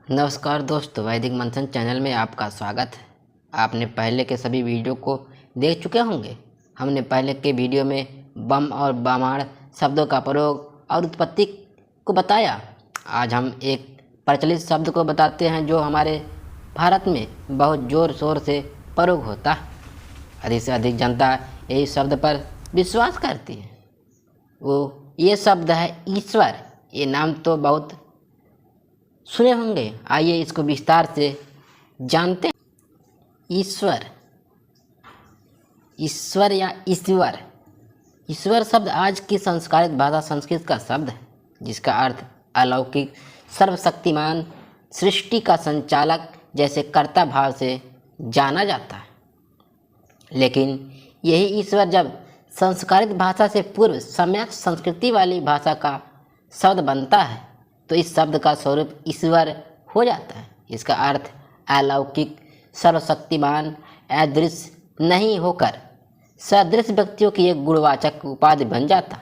नमस्कार दोस्तों, वैदिक मंथन चैनल में आपका स्वागत है। आपने पहले के सभी वीडियो को देख चुके होंगे। हमने पहले के वीडियो में बम और बामाण शब्दों का प्रयोग और उत्पत्ति को बताया। आज हम एक प्रचलित शब्द को बताते हैं जो हमारे भारत में बहुत ज़ोर शोर से प्रयोग होता है। अधिक से अधिक जनता यही शब्द पर विश्वास करती है। ये शब्द है ईश्वर। ये नाम तो बहुत सुने होंगे। आइए इसको विस्तार से जानते हैं। ईश्वर या ईश्वर शब्द आज की संस्कारित भाषा संस्कृत का शब्द है, जिसका अर्थ अलौकिक, सर्वशक्तिमान, सृष्टि का संचालक जैसे कर्ता भाव से जाना जाता है। लेकिन यही ईश्वर जब संस्कारित भाषा से पूर्व सम्यक संस्कृति वाली भाषा का शब्द बनता है तो इस शब्द का स्वरूप ईश्वर हो जाता है। इसका अर्थ अलौकिक, सर्वशक्तिमान, अदृश्य नहीं होकर सदृश व्यक्तियों की एक गुणवाचक उपाधि बन जाता।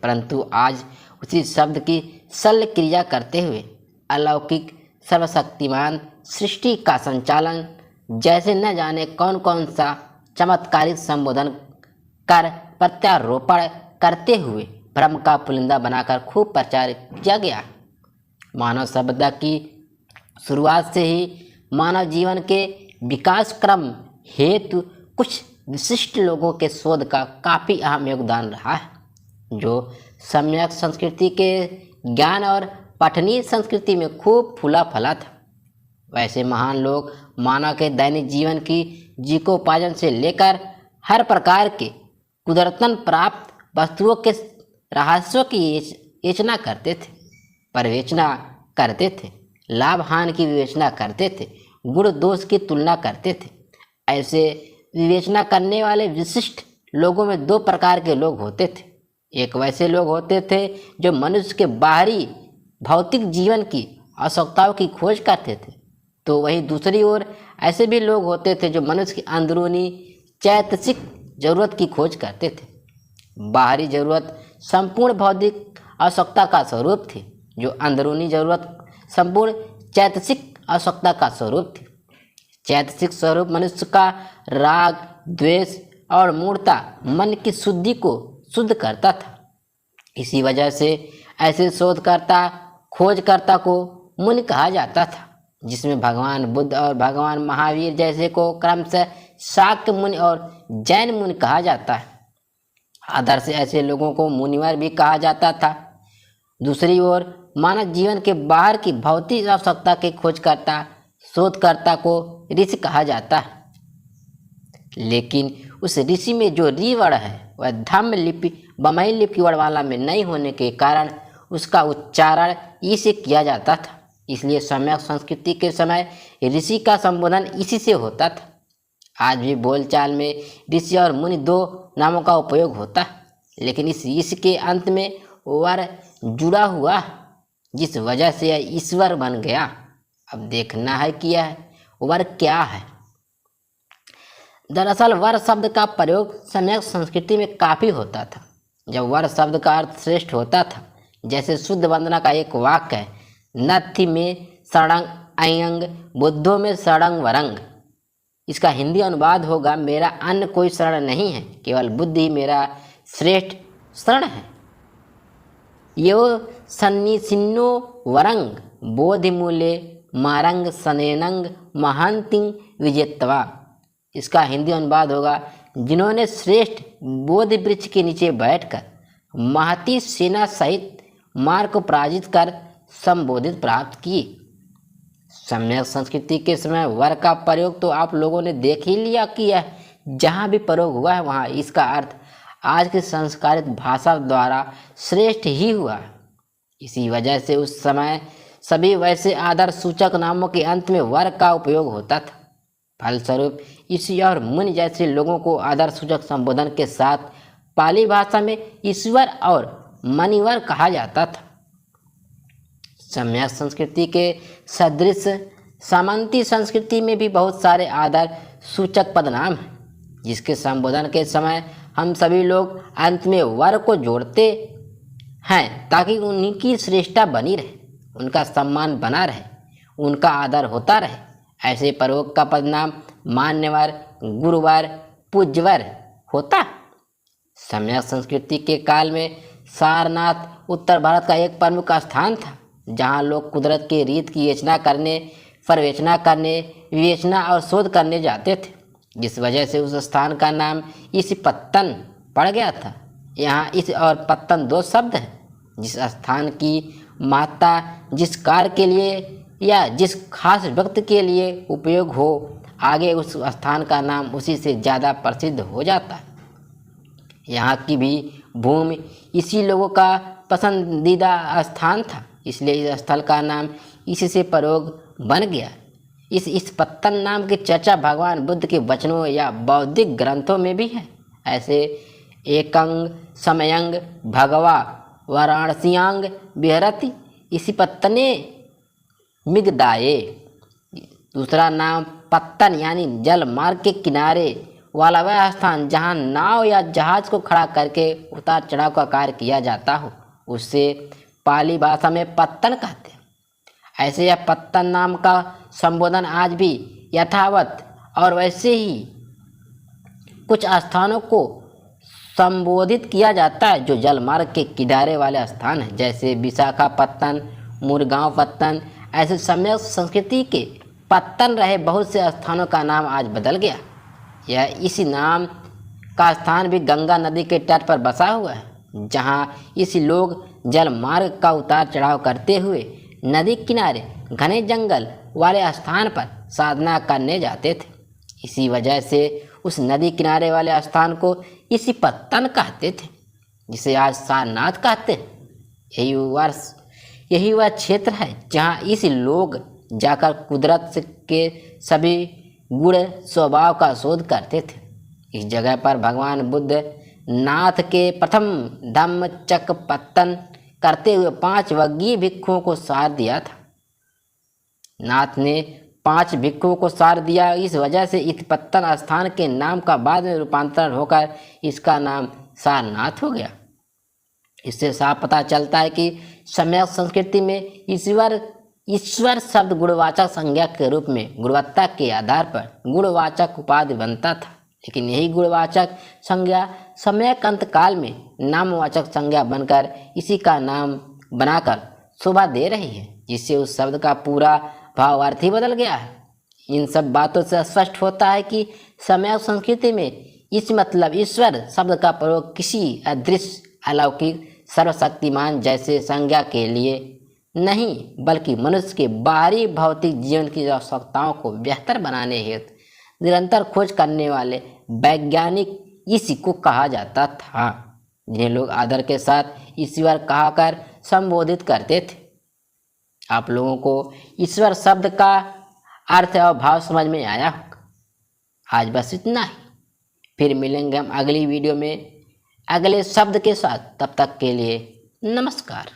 परंतु आज उसी शब्द की शल्य क्रिया करते हुए अलौकिक, सर्वशक्तिमान, सृष्टि का संचालन जैसे न जाने कौन कौन सा चमत्कारिक संबोधन कर प्रत्यारोपण करते हुए भ्रम का पुलिंदा बनाकर खूब प्रचार किया गया। मानव सभ्यता की शुरुआत से ही मानव जीवन के विकास क्रम हेतु कुछ विशिष्ट लोगों के शोध का काफ़ी अहम योगदान रहा है, जो सम्यक संस्कृति के ज्ञान और पठनीय संस्कृति में खूब फूला फला था। वैसे महान लोग मानव के दैनिक जीवन की जीविकोपार्जन से लेकर हर प्रकार के कुदरतन प्राप्त वस्तुओं के रहस्यों की विवेचना करते थे, पर्यवेक्षणा करते थे, लाभ हानि की विवेचना करते थे, गुण दोष की तुलना करते थे। ऐसे विवेचना करने वाले विशिष्ट लोगों में दो प्रकार के लोग होते थे। एक वैसे लोग होते थे जो मनुष्य के बाहरी भौतिक जीवन की आवश्यकताओं की खोज करते थे, तो वहीं दूसरी ओर ऐसे भी लोग होते थे जो मनुष्य की अंदरूनी चैतसिक जरूरत की खोज करते थे। बाहरी जरूरत संपूर्ण भौतिक आवश्यकता का स्वरूप थी, जो अंदरूनी जरूरत संपूर्ण चैतसिक आवश्यकता का स्वरूप थी। चैतसिक स्वरूप मनुष्य का राग, द्वेष और मूढ़ता मन की शुद्धि को शुद्ध करता था। इसी वजह से ऐसे शोधकर्ता, खोजकर्ता को मुनि कहा जाता था, जिसमें भगवान बुद्ध और भगवान महावीर जैसे को क्रमशः शाक्य मुनि और जैन मुनि कहा जाता है। आदर से ऐसे लोगों को मुनिवर भी कहा जाता था। दूसरी ओर मानव जीवन के बाहर की भौतिक आवश्यकता के खोजकर्ता, शोधकर्ता को ऋषि कहा जाता है। लेकिन उस ऋषि में जो री वर्ण है वह धम्म लिपि बमई लिपि वर्णमाला में नहीं होने के कारण उसका उच्चारण ई से किया जाता था। इसलिए सम्यक संस्कृति के समय ऋषि का संबोधन इसी से होता था। आज भी बोलचाल में ऋषि और मुनि दो नामों का उपयोग होता है, लेकिन इस ऋषि के अंत में वर जुड़ा हुआ, जिस वजह से यह ईश्वर बन गया। अब देखना है कि यह वर क्या है। दरअसल वर शब्द का प्रयोग सम्यक संस्कृति में काफ़ी होता था। जब वर शब्द का अर्थ श्रेष्ठ होता था, जैसे शुद्ध वंदना का एक वाक्य है, नथि में सड़ंग अयंग, बुद्धों में सड़ंग वरंग। इसका हिंदी अनुवाद होगा, मेरा अन्य कोई शरण नहीं है, केवल बुद्धि ही मेरा श्रेष्ठ शरण है। यो सन्निसिन्नो वरंग बोधिमूले मारंग सनेनंग महंतिंग विजेतवा। इसका हिंदी अनुवाद होगा, जिन्होंने श्रेष्ठ बोधि वृक्ष के नीचे बैठकर महती सेना सहित मार्ग को पराजित कर संबोधित प्राप्त किए। सम्यक संस्कृति के समय वर का प्रयोग तो आप लोगों ने देख ही लिया कि यह जहाँ भी प्रयोग हुआ है वहाँ इसका अर्थ आज की संस्कारित भाषा द्वारा श्रेष्ठ ही हुआ। इसी वजह से उस समय सभी वैसे आदर सूचक नामों के अंत में वर का उपयोग होता था। फलस्वरूप ऋषि और मुनि जैसे लोगों को आदर सूचक संबोधन के साथ पाली भाषा में ईश्वर और मनिवर कहा जाता था। सम्यक संस्कृति के सदृश सामंती संस्कृति में भी बहुत सारे आदर सूचक पदनाम हैं, जिसके संबोधन के समय हम सभी लोग अंत में वर को जोड़ते हैं ताकि उन्हीं की श्रेष्ठता बनी रहे, उनका सम्मान बना रहे, उनका आदर होता रहे। ऐसे प्रयोग का पदनाम मान्यवर, गुरुवर, पूज्यवर होता। सम्यक संस्कृति के काल में सारनाथ उत्तर भारत का एक प्रमुख स्थान था, जहाँ लोग कुदरत के रीत की पर्यवेक्षणा करने, विवेचना और शोध करने जाते थे, जिस वजह से उस स्थान का नाम इसी पत्तन पड़ गया था। यहाँ इस और पत्तन दो शब्द हैं। जिस स्थान की महत्ता जिस कार्य के लिए या जिस खास व्यक्ति के लिए उपयोग हो, आगे उस स्थान का नाम उसी से ज़्यादा प्रसिद्ध हो जाता है। यहाँ की भी भूमि इसी लोगों का पसंदीदा स्थान था, इसलिए इस स्थल का नाम इसी से प्रयोग बन गया। इस पत्तन नाम की चर्चा भगवान बुद्ध के वचनों या बौद्धिक ग्रंथों में भी है। ऐसे एकंग समयंग भगवा वाराणसियांग विहरति इसी पत्तने मिगदाये। दूसरा नाम पत्तन यानी जल मार्ग के किनारे वाला वह स्थान जहाँ नाव या जहाज को खड़ा करके उतार चढ़ाव का कार्य किया जाता हो, उससे पाली भाषा में पत्तन कहते हैं। ऐसे यह पत्तन नाम का संबोधन आज भी यथावत और वैसे ही कुछ स्थानों को संबोधित किया जाता है जो जलमार्ग के किनारे वाले स्थान हैं, जैसे विशाखापत्तन, मुरगांव पत्तन। ऐसे सम्यक संस्कृति के पत्तन रहे बहुत से स्थानों का नाम आज बदल गया। यह इसी नाम का स्थान भी गंगा नदी के तट पर बसा हुआ है, जहाँ इस लोग जल मार्ग का उतार चढ़ाव करते हुए नदी किनारे घने जंगल वाले स्थान पर साधना करने जाते थे। इसी वजह से उस नदी किनारे वाले स्थान को इसी पत्तन कहते थे, जिसे आज सारनाथ कहते हैं। यही वह क्षेत्र है जहाँ इस लोग जाकर कुदरत के सभी गुण स्वभाव का शोध करते थे। इस जगह पर भगवान बुद्ध नाथ के प्रथम धम्म चक्र पत्तन करते हुए 5 वर्गीय भिक्षुओं को सार दिया था। नाथ ने 5 भिक्षुओं को सार दिया। इस वजह से इस पत्तन स्थान के नाम का बाद में रूपांतरण होकर इसका नाम सारनाथ हो गया। इससे साफ पता चलता है कि सम्यक संस्कृति में ईश्वर शब्द गुणवाचक संज्ञा के रूप में गुणवत्ता के आधार पर गुणवाचक उपाधि बनता था, लेकिन यही गुणवाचक संज्ञा सम्यक अंतकाल में नामवाचक संज्ञा बनकर इसी का नाम बनाकर शोभा दे रही है, जिससे उस शब्द का पूरा भावार्थ ही बदल गया है। इन सब बातों से स्पष्ट होता है कि सम्यक संस्कृति में इस मतलब ईश्वर शब्द का प्रयोग किसी अदृश्य, अलौकिक, सर्वशक्तिमान जैसे संज्ञा के लिए नहीं, बल्कि मनुष्य के बाहरी भौतिक जीवन की आवश्यकताओं को बेहतर बनाने हेतु निरंतर खोज करने वाले वैज्ञानिक इसी को कहा जाता था, जिन्हें लोग आदर के साथ ईश्वर कहकर संबोधित करते थे। आप लोगों को ईश्वर शब्द का अर्थ और भाव समझ में आया होगा। आज बस इतना ही, फिर मिलेंगे हम अगली वीडियो में अगले शब्द के साथ। तब तक के लिए नमस्कार।